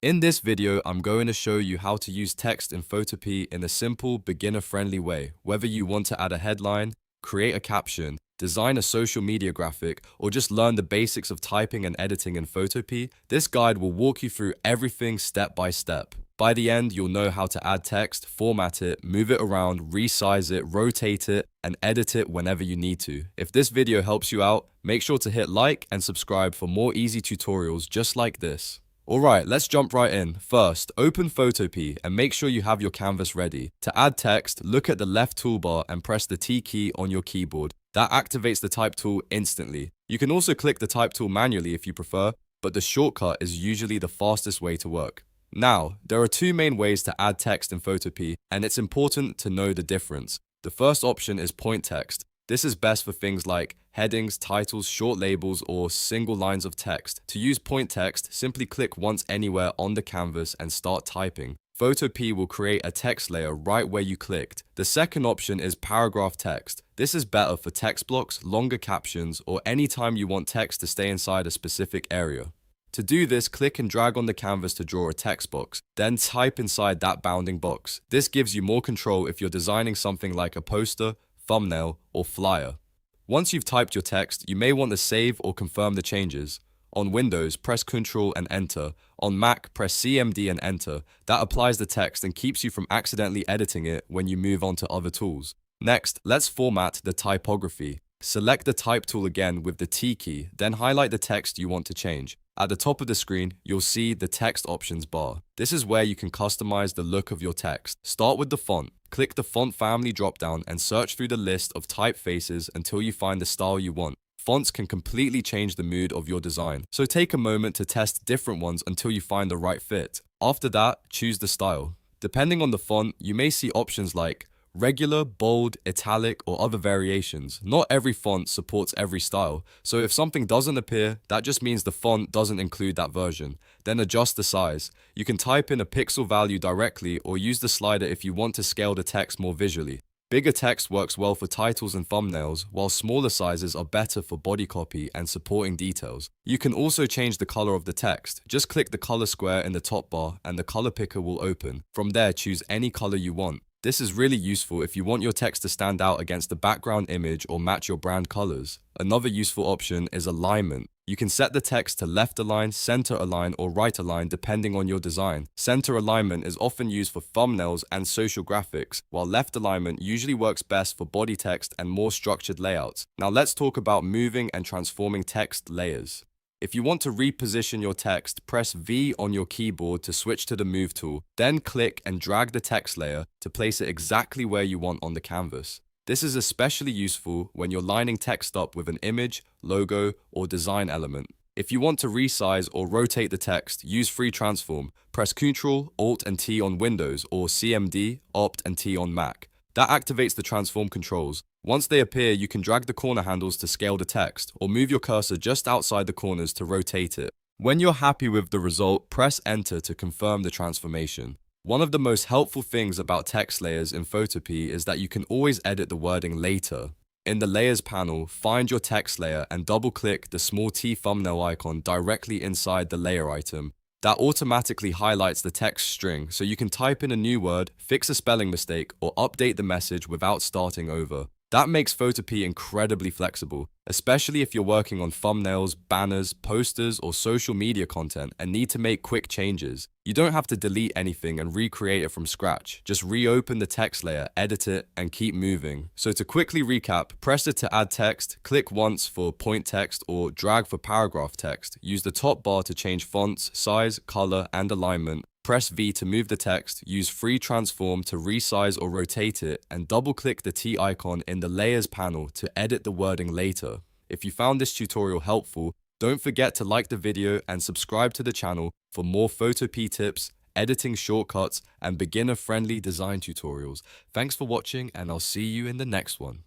In this video, I'm going to show you how to use text in Photopea in a simple, beginner-friendly way. Whether you want to add a headline, create a caption, design a social media graphic, or just learn the basics of typing and editing in Photopea, this guide will walk you through everything step by step. By the end, you'll know how to add text, format it, move it around, resize it, rotate it, and edit it whenever you need to. If this video helps you out, make sure to hit like and subscribe for more easy tutorials just like this. Alright, let's jump right in. First, open Photopea and make sure you have your canvas ready. To add text, look at the left toolbar and press the T key on your keyboard. That activates the type tool instantly. You can also click the type tool manually if you prefer, but the shortcut is usually the fastest way to work. Now, there are two main ways to add text in Photopea, and it's important to know the difference. The first option is point text. This is best for things like headings, titles, short labels, or single lines of text. To use point text, simply click once anywhere on the canvas and start typing. Photopea will create a text layer right where you clicked. The second option is paragraph text. This is better for text blocks, longer captions, or any time you want text to stay inside a specific area. To do this, click and drag on the canvas to draw a text box, then type inside that bounding box. This gives you more control if you're designing something like a poster, thumbnail, or flyer. Once you've typed your text, you may want to save or confirm the changes. On Windows, press Ctrl and Enter. On Mac, press CMD and Enter. That applies the text and keeps you from accidentally editing it when you move on to other tools. Next, let's format the typography. Select the Type tool again with the T key, then highlight the text you want to change. At the top of the screen, you'll see the Text Options bar. This is where you can customize the look of your text. Start with the font. Click the Font Family dropdown and search through the list of typefaces until you find the style you want. Fonts can completely change the mood of your design, so take a moment to test different ones until you find the right fit. After that, choose the style. Depending on the font, you may see options like regular, bold, italic, or other variations. Not every font supports every style, so if something doesn't appear, that just means the font doesn't include that version. Then adjust the size. You can type in a pixel value directly or use the slider if you want to scale the text more visually. Bigger text works well for titles and thumbnails, while smaller sizes are better for body copy and supporting details. You can also change the color of the text. Just click the color square in the top bar and the color picker will open. From there, choose any color you want. This is really useful if you want your text to stand out against the background image or match your brand colors. Another useful option is alignment. You can set the text to left align, center align, or right align depending on your design. Center alignment is often used for thumbnails and social graphics, while left alignment usually works best for body text and more structured layouts. Now let's talk about moving and transforming text layers. If you want to reposition your text, press V on your keyboard to switch to the Move tool, then click and drag the text layer to place it exactly where you want on the canvas. This is especially useful when you're lining text up with an image, logo, or design element. If you want to resize or rotate the text, use Free Transform. Press Ctrl, Alt, and T on Windows or CMD, Opt, and T on Mac. That activates the transform controls. Once they appear, you can drag the corner handles to scale the text, or move your cursor just outside the corners to rotate it. When you're happy with the result, press Enter to confirm the transformation. One of the most helpful things about text layers in Photopea is that you can always edit the wording later. In the Layers panel, find your text layer and double-click the small T thumbnail icon directly inside the layer item. That automatically highlights the text string, so you can type in a new word, fix a spelling mistake, or update the message without starting over. That makes Photopea incredibly flexible, especially if you're working on thumbnails, banners, posters, or social media content and need to make quick changes. You don't have to delete anything and recreate it from scratch. Just reopen the text layer, edit it, and keep moving. So to quickly recap, press it to add text, click once for point text or drag for paragraph text. Use the top bar to change fonts, size, color, and alignment. Press V to move the text, use Free Transform to resize or rotate it, and double-click the T icon in the Layers panel to edit the wording later. If you found this tutorial helpful, don't forget to like the video and subscribe to the channel for more Photopea tips, editing shortcuts, and beginner-friendly design tutorials. Thanks for watching, and I'll see you in the next one.